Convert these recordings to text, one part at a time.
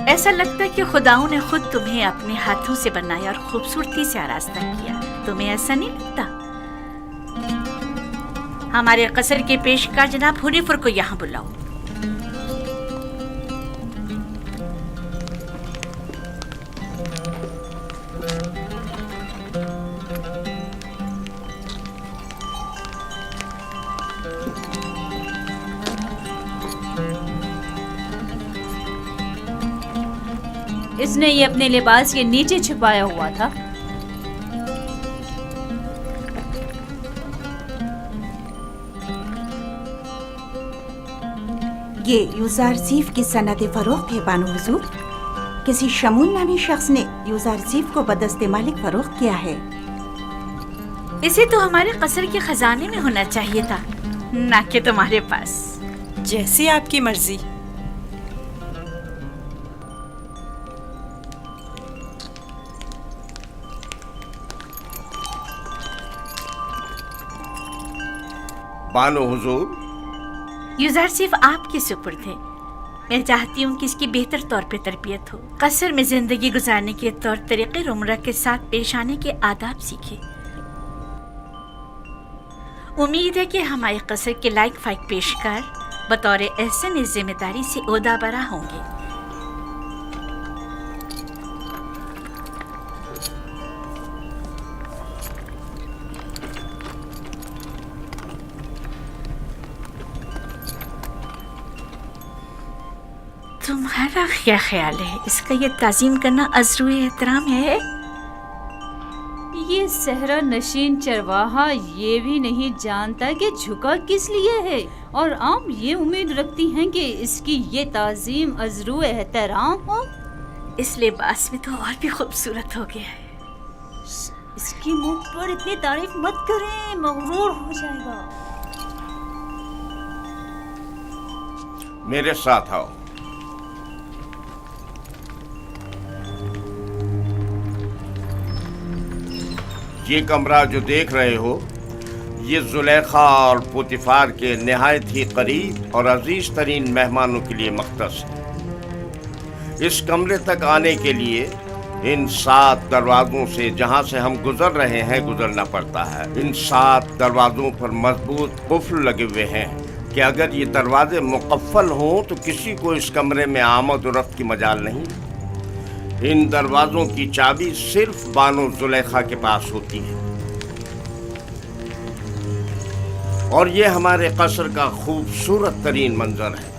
ایسا لگتا ہے کہ خداؤں نے خود تمہیں اپنے ہاتھوں سے بنایا اور خوبصورتی سے آراستہ کیا. تمہیں ایسا نہیں لگتا؟ ہمارے قصر کے پیشکار جناب ہنیفر کو یہاں بلاؤ. اس نے یہ اپنے لباس کے نیچے چھپایا ہوا تھا. یہ یوزارزیف کی سند فروخت ہے بانو حضور. کسی شمون نامی شخص نے یوزارزیف کو بدست مالک فروخت کیا ہے. اسے تو ہمارے قصر کے خزانے میں ہونا چاہیے تھا، نہ کہ تمہارے پاس. جیسی آپ کی مرضی. بانو حضور، یوزارزیف آپ کے سپرد ہے. میں چاہتی ہوں کہ اس کی بہتر طور پہ تربیت ہو. قصر میں زندگی گزارنے کے طور طریقے رومرہ کے ساتھ پیش آنے کے آداب سیکھے. امید ہے کہ ہمارے قصر کے لائق فائق پیشکار بطور احسن اس ذمہ داری سے عہدہ برا ہوں گے. تمہارا کیا خیال ہے؟ اس کا یہ تعظیم کرنا عذر احترام ہے؟ یہ صحرا نشین چرواہا یہ بھی نہیں جانتا کہ جھکا کس لیے ہے، اور عام یہ امید رکھتی ہیں کہ اس کی یہ تعظیم عذر احترام ہو. اس لباس میں تو اور بھی خوبصورت ہو گیا ہے. اس کی منہ پر اتنی تعریف مت کریں، مغرور ہو جائے گا. میرے ساتھ آؤ. یہ کمرہ جو دیکھ رہے ہو، یہ زلیخا اور پوتیفار کے نہایت ہی قریب اور عزیز ترین مہمانوں کے لیے مختص ہے. اس کمرے تک آنے کے لیے ان 7 دروازوں سے جہاں سے ہم گزر رہے ہیں گزرنا پڑتا ہے. ان 7 دروازوں پر مضبوط قفل لگے ہوئے ہیں کہ اگر یہ دروازے مقفل ہوں تو کسی کو اس کمرے میں آمد و رفت کی مجال نہیں. ان دروازوں کی چابی صرف بانو زلیخا کے پاس ہوتی ہے. اور یہ ہمارے قصر کا خوبصورت ترین منظر ہے،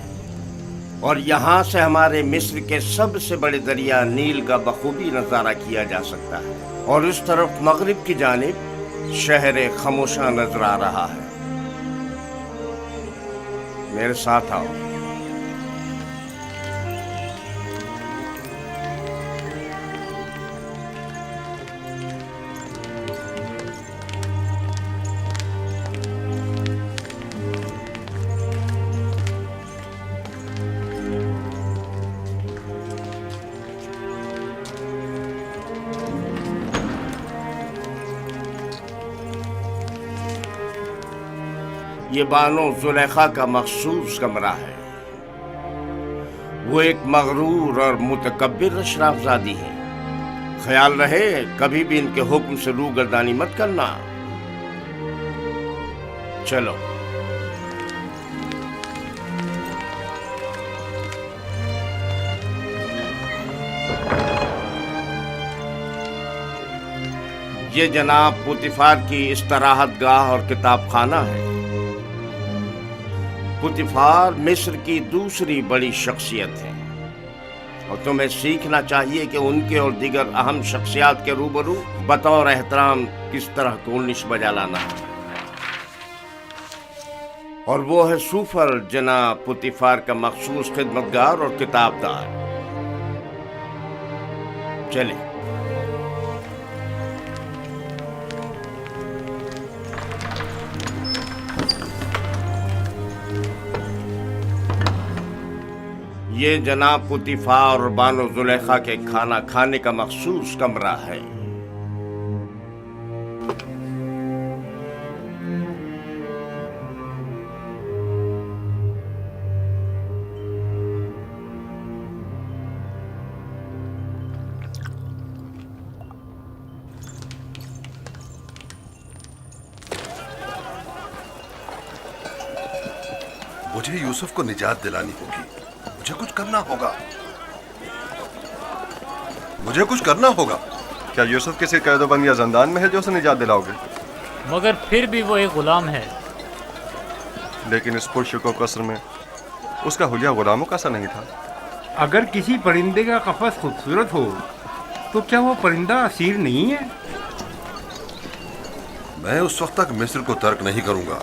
اور یہاں سے ہمارے مصر کے سب سے بڑے دریا نیل کا بخوبی نظارہ کیا جا سکتا ہے. اور اس طرف مغرب کی جانب شہر خموشاں نظر آ رہا ہے. میرے ساتھ آؤ. یہ بانو زلیخا کا مخصوص کمرہ ہے. وہ ایک مغرور اور متکبر اشراف زادی ہے. خیال رہے کبھی بھی ان کے حکم سے روگردانی مت کرنا. چلو. یہ جناب پوتیفار کی استراحت گاہ اور کتاب خانہ ہے. پوتیفار مصر کی دوسری بڑی شخصیت ہے، اور تمہیں سیکھنا چاہیے کہ ان کے اور دیگر اہم شخصیات کے روبرو بطور احترام کس طرح کولنش بجا لانا ہے. اور وہ ہے سوفر جناب پوتیفار کا مخصوص خدمتگار اور کتاب دار. چلیں. یہ جناب پوتیفار اور بانو زلیخا کے کھانا کھانے کا مخصوص کمرہ ہے. मुझे यूसुफ को निजात दिलानी होगी। मुझे कुछ करना होगा। मुझे कुछ करना होगा। क्या यूसुफ किसी कैदोबंद या जंदान में है जो उसे निजात दिलाओगे? मगर फिर भी वो एक गुलाम है। लेकिन इस पुरशको कसर में उसका हुलिया गुलामों का सा नहीं था। अगर किसी परिंदे का कफस खूबसूरत हो तो क्या वो परिंदा असीर नहीं है? मैं उस वक्त तक मिस्र को तर्क नहीं करूंगा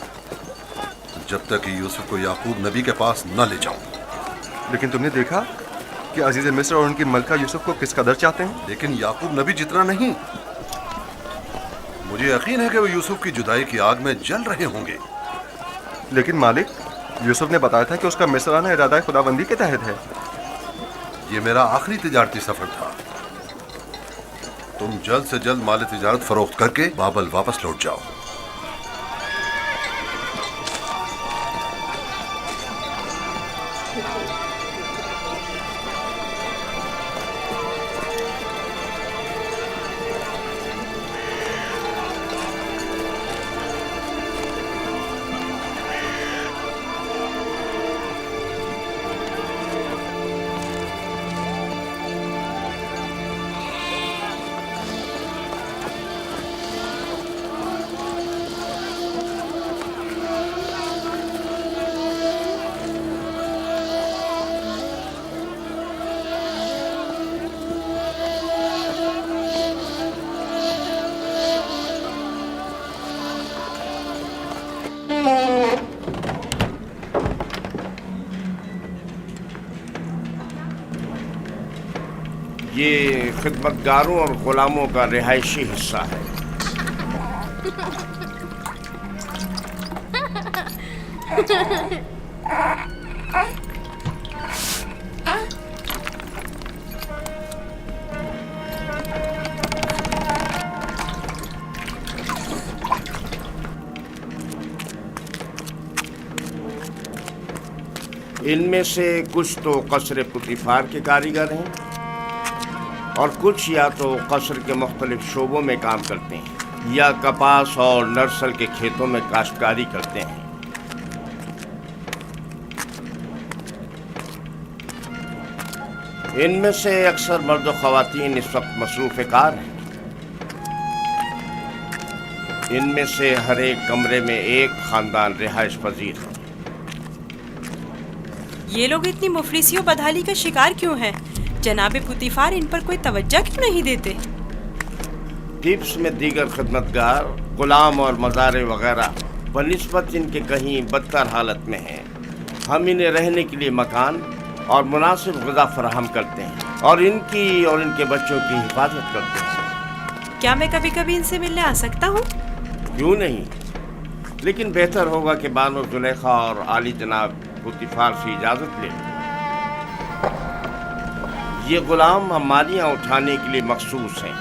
जब तक कि यूसुफ को याकूब नबी के पास न ले जाऊं। लेकिन तुमने देखा कि अजीज मिस्र और उनकी मलका यूसुफ को किस कदर चाहते हैं। लेकिन याकूब नबी जितना नहीं। मुझे यकीन है कि वो यूसुफ की जुदाई की आग में जल रहे होंगे। लेकिन मालिक, यूसुफ ने बताया था कि उसका मिस्र आना इरादा खुदाबंदी के तहत है। ये मेरा आखिरी तिजारती सफर था। तुम जल्द से जल्द माल तिजारत फरोख्त करके बाबल वापस लौट जाओ। ये खिदमतगारों और गुलामों का रिहायशी हिस्सा है। इनमें से कुछ तो कसर पुतिफार के कारीगर हैं और कुछ या तो कसर के मुख्तलिफ शोबों में काम करते हैं या कपास और नर्सल के खेतों में काश्तकारी करते हैं। इनमें से अक्सर मर्द और ख़वातीन इस वक्त मसरूफ़ कार हैं। इनमें से हर एक कमरे में एक ख़ानदान रिहाइश पजीर है। ये लोग इतनी मुफलिसी और बदहाली का शिकार क्यों हैं? जनाब पुतिफार इन पर कोई तवज्जो क्यों नहीं देते? टिप्स में दीगर खिदमतगार, गुलाम और मज़ारे वगैरह बनिस्बत इनके कहीं बदतर हालत में हैं। हम इन्हें रहने के लिए मकान और मुनासिब ग़िज़ा फराहम करते हैं और इनकी और इनके बच्चों की हिफाजत करते हैं। क्या मैं कभी कभी इनसे मिलने आ सकता हूँ? क्यों नहीं, लेकिन बेहतर होगा कि बानो जुलेखा और आली जनाब पुतिफार से इजाज़त ले। ये गुलाम हमारियाँ उठाने के लिए मखसूस हैं।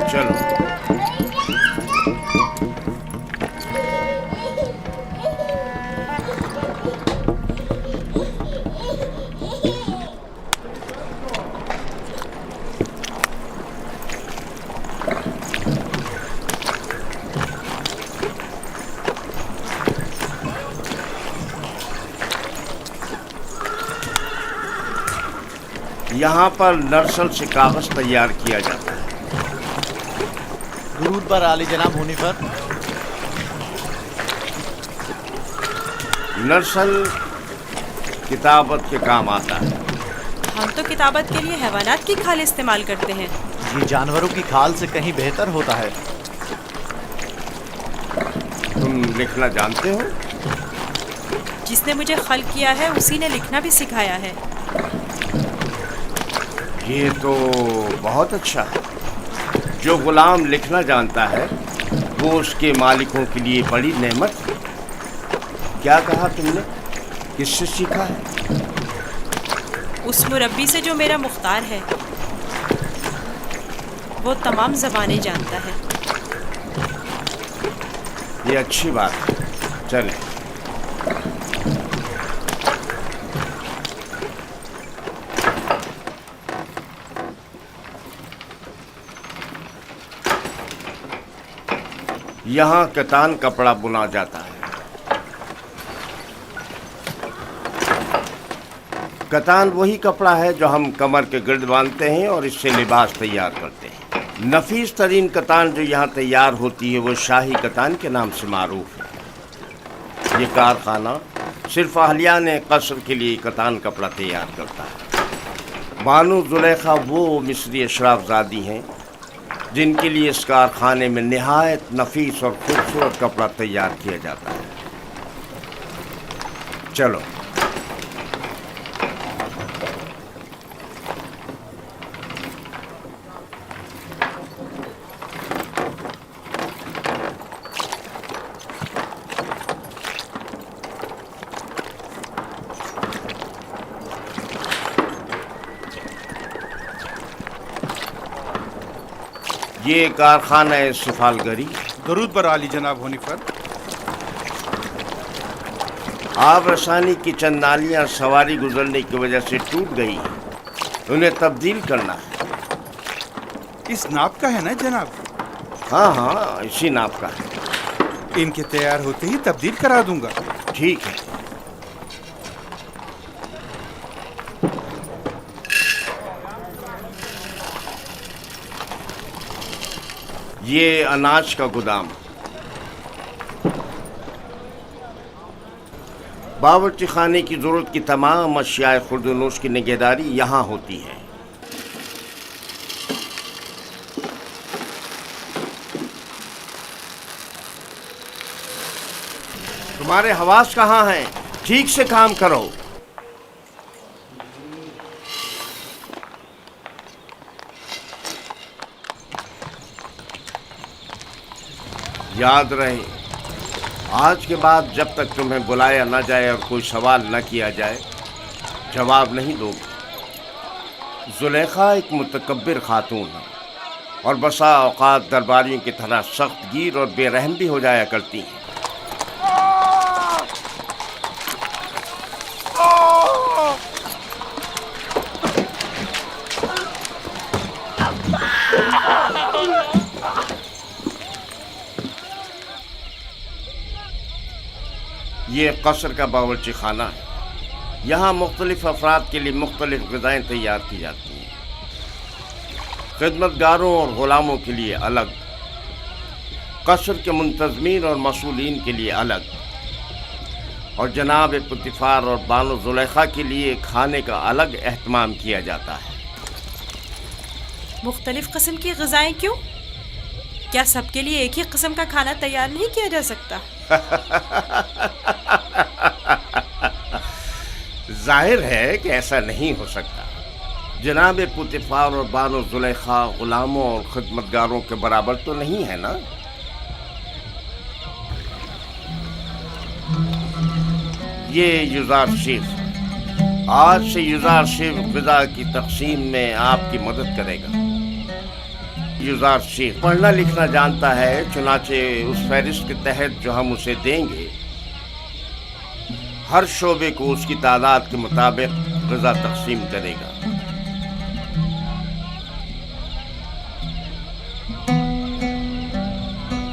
चलो। यहाँ पर नर्सल से कागज तैयार किया जाता है। दुरूद पर आली जनाब होने पर। नर्सल किताबत के काम आता है। हम तो किताबत के लिए हैवानात की खाल इस्तेमाल करते हैं। ये जानवरों की खाल से कहीं बेहतर होता है। तुम लिखना जानते हो? जिसने मुझे खल किया है उसी ने लिखना भी सिखाया है। ये तो बहुत अच्छा है। जो गुलाम लिखना जानता है वो उसके मालिकों के लिए बड़ी नेमत है। क्या कहा तुमने? किससे सीखा है? उस मुरब्बी से जो मेरा मुख्तार है। वो तमाम ज़बानें जानता है। ये अच्छी बात है। चलें। यहाँ कतान कपड़ा बुना जाता है। कतान वही कपड़ा है जो हम कमर के गिर्द बांधते हैं और इससे लिबास तैयार करते हैं। नफीस तरीन कतान जो यहाँ तैयार होती है वो शाही कतान के नाम से मारूफ है। ये कारखाना सिर्फ अहलियान कसर के लिए कतान कपड़ा तैयार करता है। बानो जुलेखा वो मिस्री अशराफजादी हैं जिनके लिए इस कारखाने में निहायत नफीस और खूबसूरत कपड़ा तैयार किया जाता है। चलो ये कारखाना है सफालगरी। दरूद पर आली जनाब होनी पर। आब रसानी की चंद नालियां सवारी गुजरने की वजह से टूट गई हैं, उन्हें तब्दील करना है। इस नाप का है ना जनाब? हाँ हाँ, इसी नाप का है। इनके तैयार होते ही तब्दील करा दूंगा। ठीक है। ये अनाज का गोदाम। बावर्ची खाने की जरूरत की तमाम अशियाए खुर्दनोश की निगहदारी यहाँ होती है। तुम्हारे हवास कहाँ हैं? ठीक से काम करो। याद रहे, आज के बाद जब तक तुम्हें बुलाया न जाए और कोई सवाल न किया जाए, जवाब नहीं दोगे। जुलेखा एक मुतकब्बिर खातून है और बसा औकात दरबारियों की तरह सख्त गिर और बेरहम भी हो जाया करती हैं। ये कसर का बावर्ची खाना है। यहाँ मुख्तलिफ अफराद के लिए मुख्तलिफ ग़िज़ाएँ तैयार की जाती हैं। खिदमतगारों और ग़ुलामों के लिए अलग, कसर के मुंतज़मीन और मसूलीन के लिए अलग, और जनाब पुतिफ़ार और बानो ज़ुलेखा के लिए खाने का अलग एहतमाम किया जाता है। मुख्तलिफ किस्म की ग़िज़ाएँ क्यों? क्या सबके लिए एक ही किस्म का खाना तैयार नहीं किया जा सकता? जाहिर है कि ऐसा नहीं हो सकता। जनाब पुतिफ़ार और बानो ज़ुलेखा ग़ुलामों और खिदमतगारों के बराबर तो नहीं है ना। ये युज़ार शेफ, आज से युज़ार शेफ ग़िज़ा की तक़सीम में आपकी मदद करेगा। युज़ार शेख पढ़ना लिखना जानता है, चुनाचे उस फहरिस्त के तहत जो हम उसे देंगे, हर शोबे को उसकी तादाद के मुताबिक ग़िज़ा तक़सीम करेगा।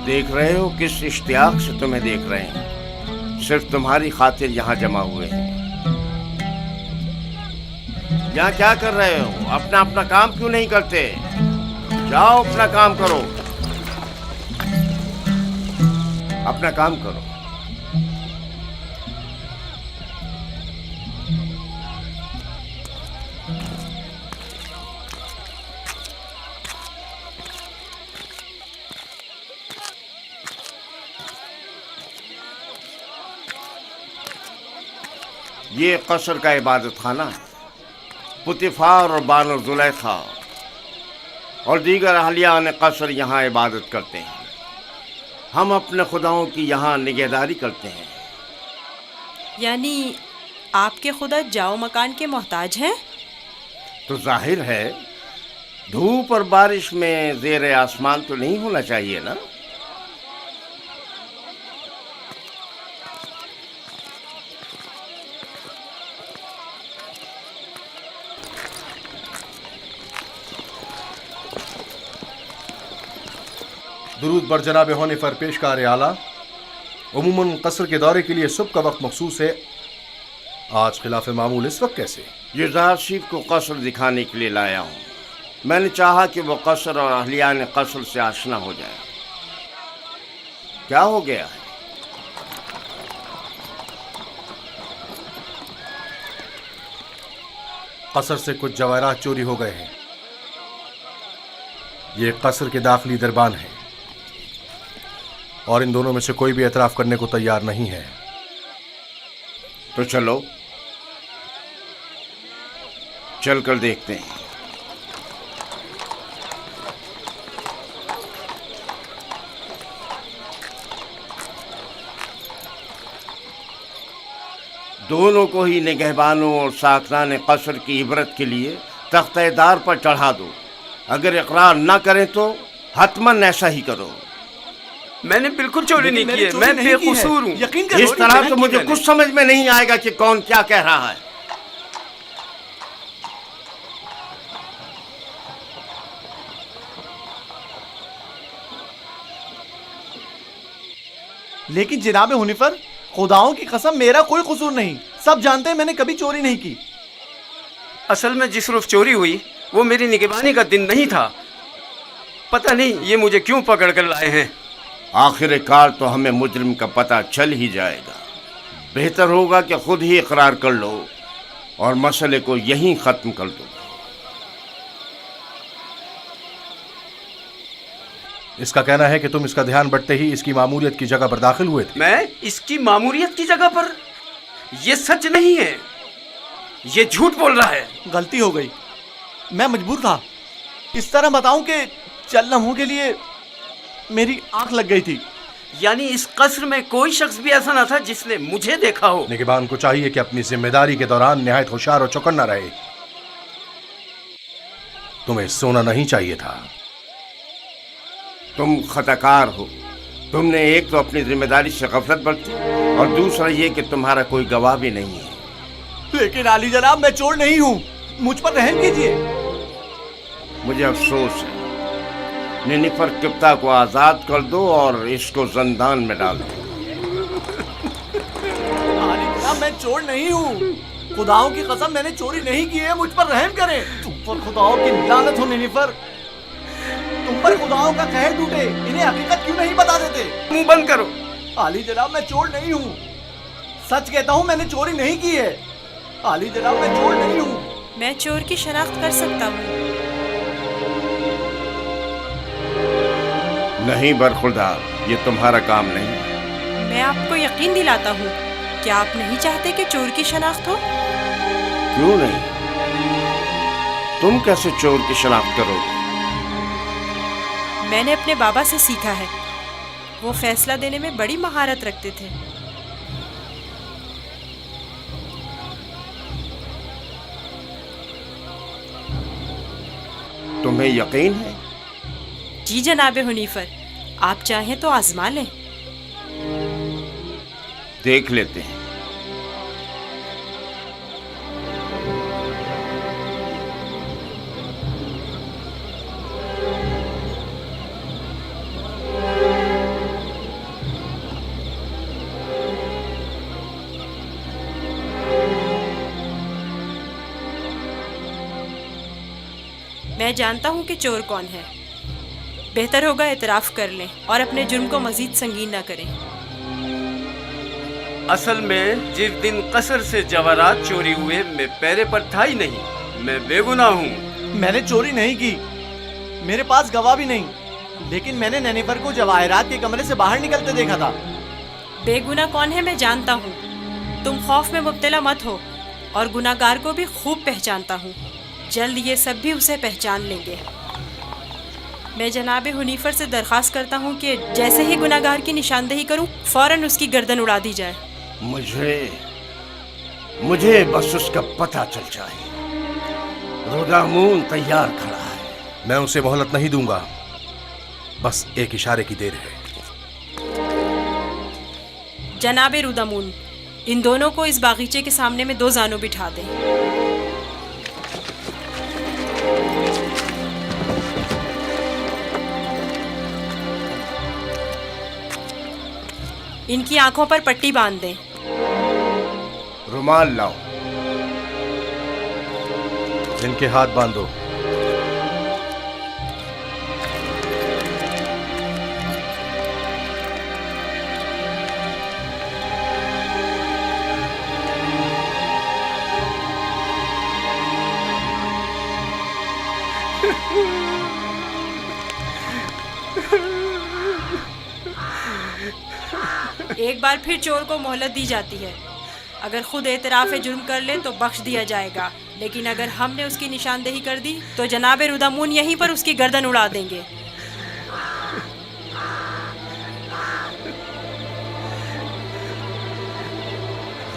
देख रहे हो किस इश्तियाक से तुम्हें देख रहे हैं। सिर्फ तुम्हारी खातिर यहाँ जमा हुए हैं। यहाँ क्या कर रहे हो? अपना अपना काम क्यों नहीं करते? जाओ अपना काम करो, अपना काम करो। ये कसर का इबादत खाना है। पुतिफ़ार और बानो ज़ुलेखा और दीगर अहलियान कसर यहाँ इबादत करते हैं। हम अपने खुदाओं की यहाँ निगहदारी करते हैं। यानी आपके खुदा जाओ मकान के मोहताज हैं? तो जाहिर है, धूप और बारिश में ज़ेर आसमान तो नहीं होना चाहिए ना। दुरूद बर जनाब होने पर पेशकार आला। उमूमन कसर के दौरे के लिए सुबह का वक्त मखसूस है, आज खिलाफ मामूल इस वक्त कैसे? युजारशीफ को कसर दिखाने के लिए लाया हूँ। मैंने चाहा कि वो कसर और अहलियान कसर से आशना हो जाए। क्या हो गया है? कसर से कुछ जवाहरात चोरी हो गए हैं। ये कसर के दाखिली दरबान है और इन दोनों में से कोई भी एतराफ करने को तैयार नहीं है। तो चलो चलकर देखते हैं। दोनों को ही निगहबानों और साकरान कसर की इबरत के लिए तख्तेदार पर चढ़ा दो। अगर इकरार न करें तो हतमन ऐसा ही करो। मैंने बिल्कुल चोरी नहीं की है, मैं बेकसूर हूँ। इस तरह तो मुझे कुछ समझ में नहीं आएगा कि कौन क्या कह रहा है। लेकिन जनाब हुनिफर, खुदाओं की कसम मेरा कोई कसूर नहीं। सब जानते हैं मैंने कभी चोरी नहीं की। असल में जिस रोज चोरी हुई वो मेरी निगरानी का दिन नहीं था। पता नहीं ये मुझे क्यों पकड़ कर लाए हैं। आखिरकार तो हमें मुजरिम का पता चल ही जाएगा। बेहतर होगा कि खुद ही इकरार कर लो और मसले को यहीं खत्म कर दो। इसका कहना है कि तुम इसका ध्यान बढ़ते ही इसकी मामूलियत की जगह पर दाखिल हुए थे। मैं इसकी मामूलियत की जगह पर? ये सच नहीं है, ये झूठ बोल रहा है। गलती हो गई, मैं मजबूर था। इस तरह बताऊं कि चल लम्हों के लिए मेरी आंख लग गई थी। यानी इस कसर में कोई शख्स भी ऐसा ना था जिसने मुझे देखा हो। निगहबान को चाहिए कि अपनी जिम्मेदारी के दौरान निहायत होशियार और चौकन्ना रहे। तुम्हें सोना नहीं चाहिए था। तुम खताकार हो। तुमने एक तो अपनी जिम्मेदारी से गफलत बरती और दूसरा ये कि तुम्हारा कोई गवाह भी नहीं है। लेकिन आली जनाब, मैं चोर नहीं हूँ, मुझ पर रहम कीजिए। मुझे अफसोस है। निनिफर किप्ता को आजाद कर दो और इसको जंदान में डाल दो। आली जनाब, मैं चोर नहीं हूँ। खुदाओं की कसम मैंने चोरी नहीं की है, मुझ पर रहम करें। तुम पर खुदाओं की लानत हो निनिफर। तुम पर खुदाओं का कहर टूटे। इन्हें हकीकत क्यों नहीं बता देते? मुंह बंद करो। आली जनाब, मैं चोर नहीं हूँ। सच कहता हूँ, मैंने चोरी नहीं की है। आली जनाब, मैं चोर नहीं हूँ। मैं चोर की शनाख्त कर सकता हूँ। नहीं बरखुरदार, ये तुम्हारा काम नहीं। मैं आपको यकीन दिलाता हूँ। क्या आप नहीं चाहते कि चोर की शनाख्त हो? क्यों नहीं? तुम कैसे चोर की शनाख्त करोगे? मैंने अपने बाबा से सीखा है। वो फैसला देने में बड़ी महारत रखते थे। तुम्हें यकीन है? जी जनाब हुनीफर, आप चाहें तो आजमा लें। देख लेते हैं। मैं जानता हूँ कि चोर कौन है। बेहतर होगा एतराफ़ कर लें और अपने जुर्म को मजीद संगीन न करें। असल में जिस दिन कसर से जवाहरात चोरी हुए मैं पैरे पर था ही नहीं। मैं बेगुनाह हूँ। मैंने चोरी नहीं की, मेरे पास गवाह भी नहीं। लेकिन मैंने नैनीफर को जवाहरात के कमरे से बाहर निकलते देखा था। बेगुनाह कौन है मैं जानता हूँ। तुम खौफ में मुब्तला मत हो और गुनाहगार को भी खूब पहचानता हूँ। जल्द ये सब भी उसे पहचान लेंगे। मैं जनाब हुनीफर से दरख्वास्त करता हूँ कि जैसे ही गुनाहगार की निशानदेही करूँ फौरन उसकी गर्दन उड़ा दी जाए। मुझे बस उसका पता चल जाए। रुदामून तैयार खड़ा है। मैं उसे मोहलत नहीं दूंगा, बस एक इशारे की देर है। जनाब रुदामून, इन दोनों को इस बागीचे के सामने में 2 जानों बिठा दें। इनकी आंखों पर पट्टी बांध दें। रुमाल लाओ। इनके हाथ बांधो। एक बार फिर चोर को मोहलत दी जाती है। अगर खुद एतराफ़ जुर्म कर ले तो बख्श दिया जाएगा, लेकिन अगर हमने उसकी निशानदेही कर दी तो जनाब रुदामून यहीं पर उसकी गर्दन उड़ा देंगे।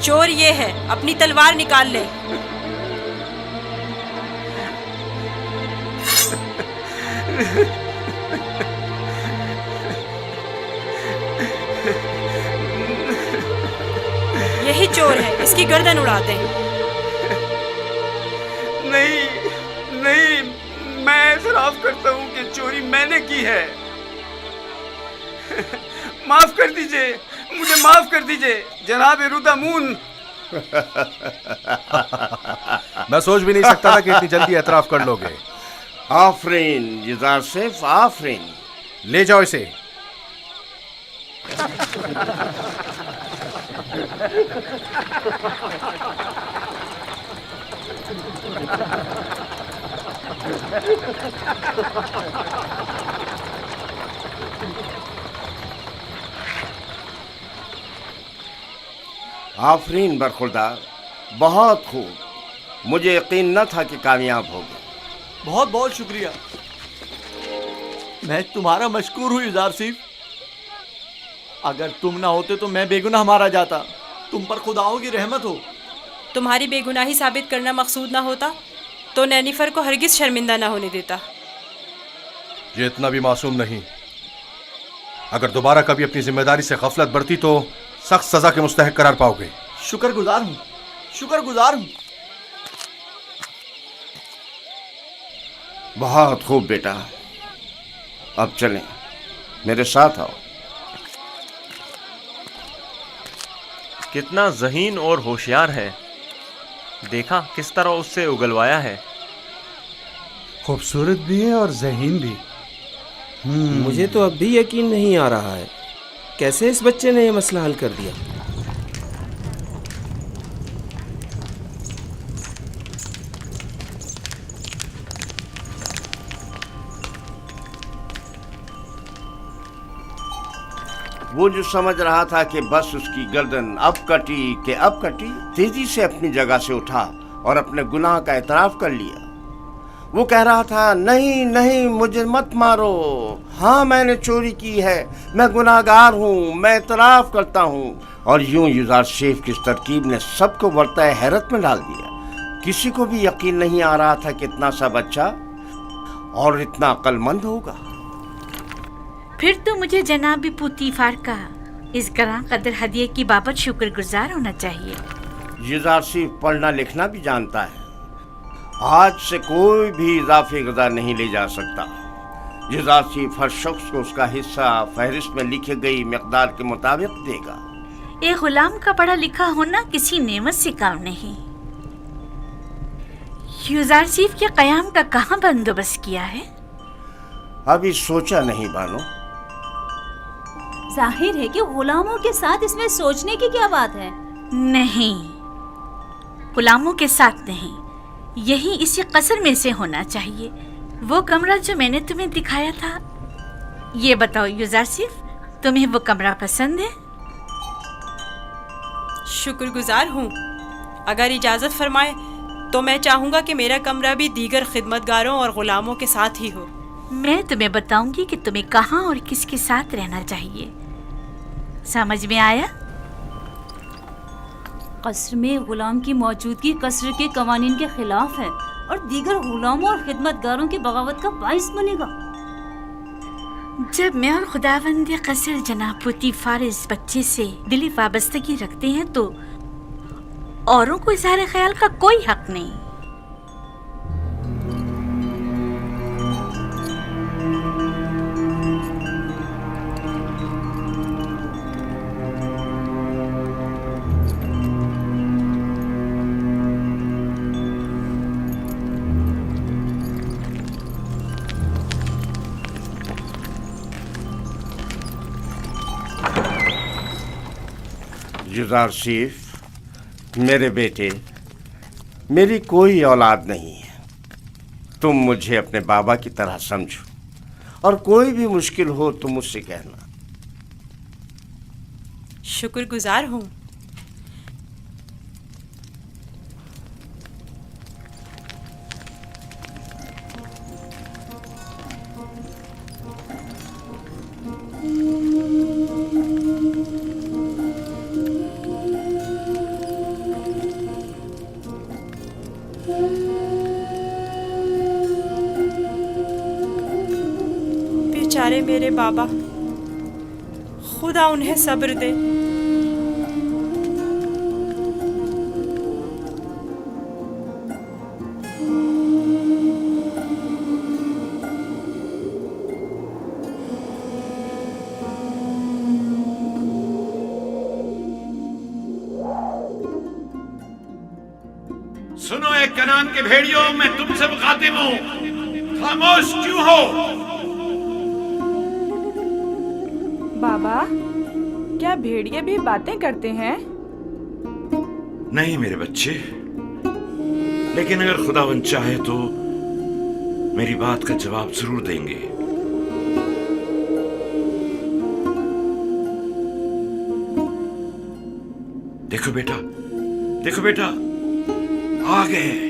चोर ये है, अपनी तलवार निकाल ले। यही चोर है, इसकी गर्दन उड़ाते हैं। नहीं नहीं, मैं एतराफ़ करता हूँ कि चोरी मैंने की है। माफ कर दीजिए, मुझे माफ कर दीजिए जनाब रुदामून। मैं सोच भी नहीं सकता था कि इतनी जल्दी एतराफ कर लोगे। आफरीन युज़ारसिफ, आफरीन। ले जाओ इसे। आफरीन बरखुरदार, बहुत खूब। मुझे यकीन न था कि कामयाब होगे। बहुत बहुत शुक्रिया। मैं तुम्हारा मशकूर हूँ युज़ारसिफ। अगर तुम ना होते तो मैं बेगुनाह मारा जाता। तुम पर खुदाओं की रहमत हो। तुम्हारी बेगुनाही साबित करना मकसूद ना होता तो नैनिफर को हरगिज शर्मिंदा ना होने देता। ये इतना भी मासूम नहीं। अगर दोबारा कभी अपनी जिम्मेदारी से गफलत बरती तो सख्त सजा के मुस्तहक करार पाओगे। शुक्रगुजार हूँ, शुक्रगुजार हूँ। बहुत खूब बेटा, अब चलें, मेरे साथ आओ। कितना ज़हीन और होशियार है, देखा किस तरह उससे उगलवाया है। खूबसूरत भी है और ज़हीन भी। मुझे तो अब भी यकीन नहीं आ रहा है कैसे इस बच्चे ने ये मसला हल कर दिया। वो जो समझ रहा था कि बस उसकी गर्दन अब कटी कि अब कटी, तेजी से अपनी जगह से उठा और अपने गुनाह का एतराफ कर लिया। वो कह रहा था, नहीं नहीं, मुझे मत मारो। हाँ, मैंने चोरी की है, मैं गुनाहगार हूँ, मैं एतराफ करता हूँ। और यूं युज़ारसिफ की इस तरकीब ने सबको वर्ताए हैरत में डाल दिया। किसी को भी यकीन नहीं आ रहा था कि इतना सा बच्चा और इतना अक्लमंद होगा। फिर तो मुझे जनाब पुतीफार का इस गरां कदर हदिये की बाबत शुक्रगुजार होना चाहिए। युज़ारसिफ पढ़ना लिखना भी जानता है। आज से कोई भी इजाफी गज़ा नहीं ले जा सकता। युज़ारसिफ हर शख्स को उसका हिस्सा फहरिस्त में लिखी गई मिक़दार के मुताबिक देगा। एक गुलाम का पढ़ा लिखा होना किसी नेमत से काम नहीं। युज़ारसिफ के क़याम का कहाँ बंदोबस्त किया है? अभी सोचा नहीं बानो। जाहिर है कि गुलामों के साथ इसमें सोचने की क्या बात है। नहीं, गुलामों के साथ नहीं, यही इसी कसर में से होना चाहिए। वो कमरा जो मैंने तुम्हें दिखाया था। ये बताओ युज़ारसिफ, तुम्हें वो कमरा पसंद है? शुक्रगुजार हूँ। अगर इजाज़त फरमाए तो मैं चाहूँगा कि मेरा कमरा भी दीगर खिदमतगारों और गुलामों के साथ ही हो। मैं तुम्हें बताऊंगी कि तुम्हें कहाँ और किसके साथ रहना चाहिए। समझ में आया? कसर में गुलाम की मौजूदगी कसर के कवानीन के खिलाफ है और दीगर गुलामों और खिदमतगारों की बगावत का बाइस बनेगा। जब मैं और खुदावंद कसर जनाब पुतीफार इस बच्चे से दिली वाबस्तगी रखते हैं तो औरों को इज़हार ख्याल का कोई हक नहीं। युजारसीफ, मेरे बेटे, मेरी कोई औलाद नहीं है। तुम मुझे अपने बाबा की तरह समझो और कोई भी मुश्किल हो तो मुझसे कहना। शुक्रगुजार हूँ। बेचारे मेरे बाबा, खुदा उन्हें सब्र दे। सुनो एक कनान के भेड़ियों, मैं तुमसे मुखातिब हूं, खामोश क्यों हो? बाबा, क्या भेड़िए भी बातें करते हैं? नहीं मेरे बच्चे, लेकिन अगर खुदावंद चाहे तो मेरी बात का जवाब जरूर देंगे। देखो बेटा, देखो बेटा, आ गए।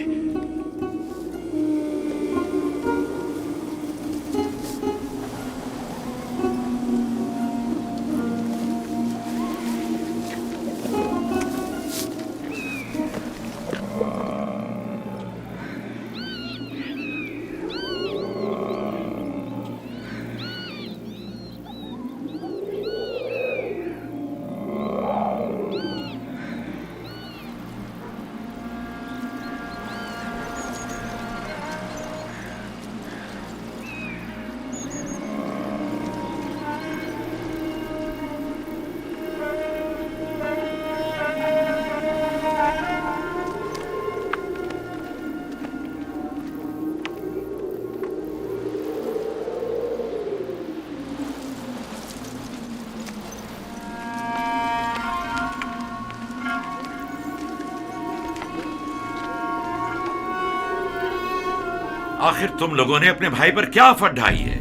आखिर तुम लोगों ने अपने भाई पर क्या आफत ढाई है?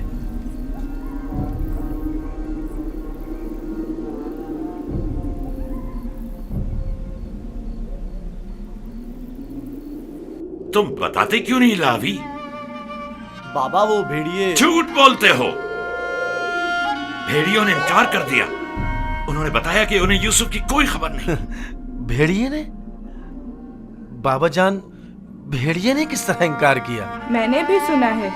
तुम बताते क्यों नहीं लावी? बाबा वो भेड़िए। झूठ बोलते हो। भेड़ियों ने इनकार कर दिया। उन्होंने बताया कि उन्हें यूसुफ की कोई खबर नहीं। भेड़िए ने? बाबा जान, भेड़िए ने किस तरह इनकार किया? मैंने भी सुना है।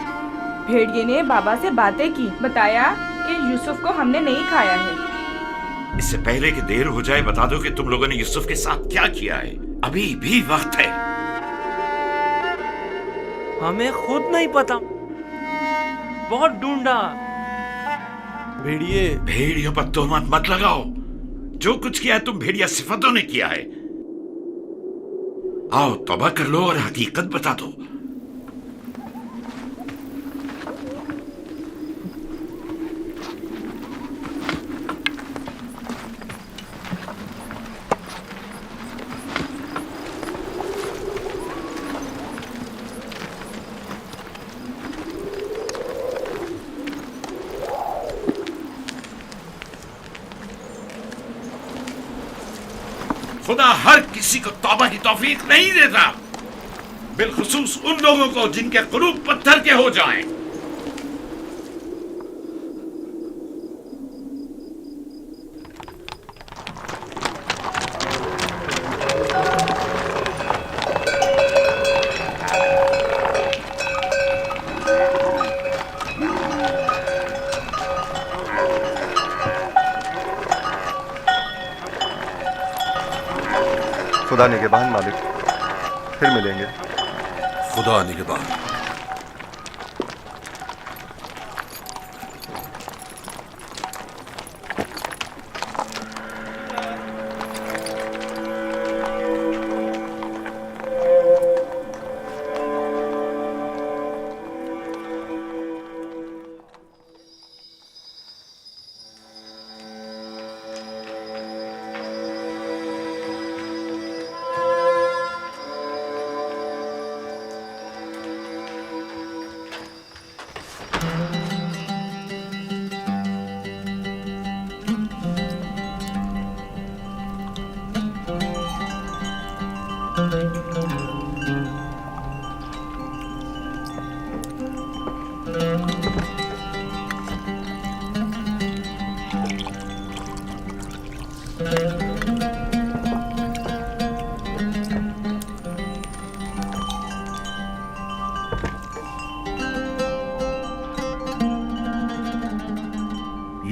भेड़िए ने बाबा से बातें की, बताया कि यूसुफ को हमने नहीं खाया है। इससे पहले कि देर हो जाए बता दो कि तुम लोगों ने यूसुफ के साथ क्या किया है। अभी भी वक्त है। हमें खुद नहीं पता, बहुत ढूंढा। भेड़िए। भेड़ियों पर तोहमत मत लगाओ। जो कुछ किया है तुम भेड़िया सिफतों ने किया है। आओ तौबा कर लो और हकीकत बता दो। खुदा हर किसी को तौबा की तौफीक नहीं देता, बिलखुसूस उन लोगों को जिनके कुलूब पत्थर के हो जाएं। खुदा निगहबान मालिक, फिर मिलेंगे। खुदा निगहबान।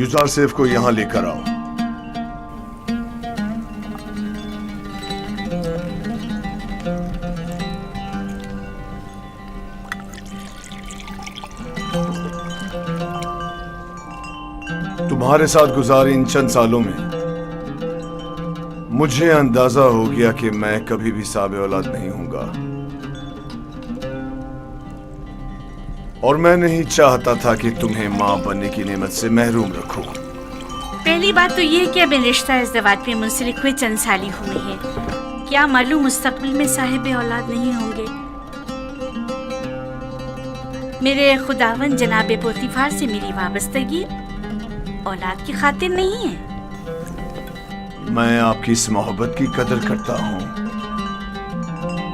युजारसेफ को यहाँ लेकर आओ। तुम्हारे साथ गुजारे इन चंद सालों में मुझे अंदाजा हो गया कि मैं कभी भी साबे औलाद नहीं हूंगा, और मैं नहीं चाहता था कि तुम्हें मां बनने की नेमत से महरूम रखूं। पहली बात तो ये कि अब रिश्ता इज़्दिवाज में मुंसलिक हुए चंद साल ही हुए हैं। क्या मालूम मुस्तकबिल में साहिब औलाद नहीं होंगे। मेरे खुदावन जनाब पोतीफार से मेरी वाबस्तगी औलाद की खातिर नहीं है। मैं आपकी इस मोहब्बत की कदर करता हूँ,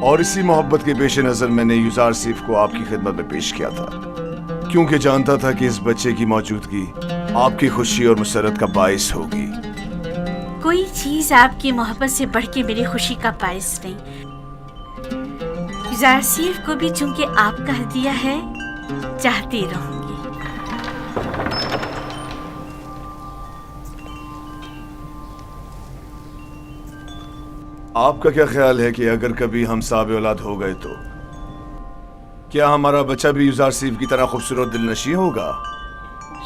और इसी मोहब्बत के पेश नजर मैंने युजारसीफ को आपकी खिदमत में पेश किया था, क्योंकि जानता था कि इस बच्चे की मौजूदगी आपकी खुशी और मुसरत का बाइस होगी। कोई चीज आपकी मोहब्बत से बढ़ के मेरी खुशी का बाइस नहीं। युजारसीफ को भी चूंकि आपका हदिया है, चाहती रहूंगी। आपका क्या ख्याल है कि अगर कभी हम साब औलाद हो गए तो क्या हमारा बच्चा भी युजारसीफ की तरह खूबसूरत दिलनशी होगा?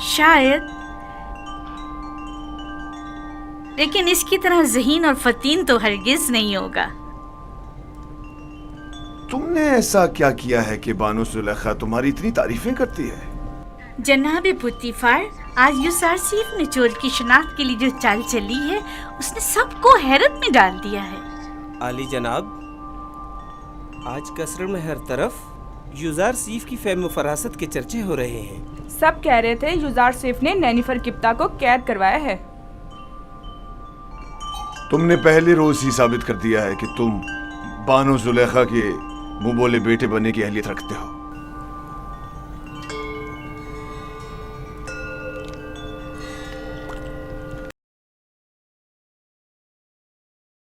शायद, लेकिन इसकी तरह ज़हीन और फतीन तो हरगिज नहीं होगा। तुमने ऐसा क्या किया है कि बानो जुलेखा तुम्हारी इतनी तारीफें करती है? जनाब पुतीफार, आज युजारसीफ ने चोर की शनाख्त के लिए जो चाल चली है, उसने सबको हैरत में डाल दिया है। आली जनाब, आज कसर में हर तरफ युजारसीफ की फेम फरासत के चर्चे हो रहे हैं। सब कह रहे थे युजारसीफ ने नैनिफर किप्ता को कैद करवाया है। तुमने पहले रोज ही साबित कर दिया है कि तुम बानो जुलेखा के मुंह बोले बेटे बनने की अहलियत रखते हो।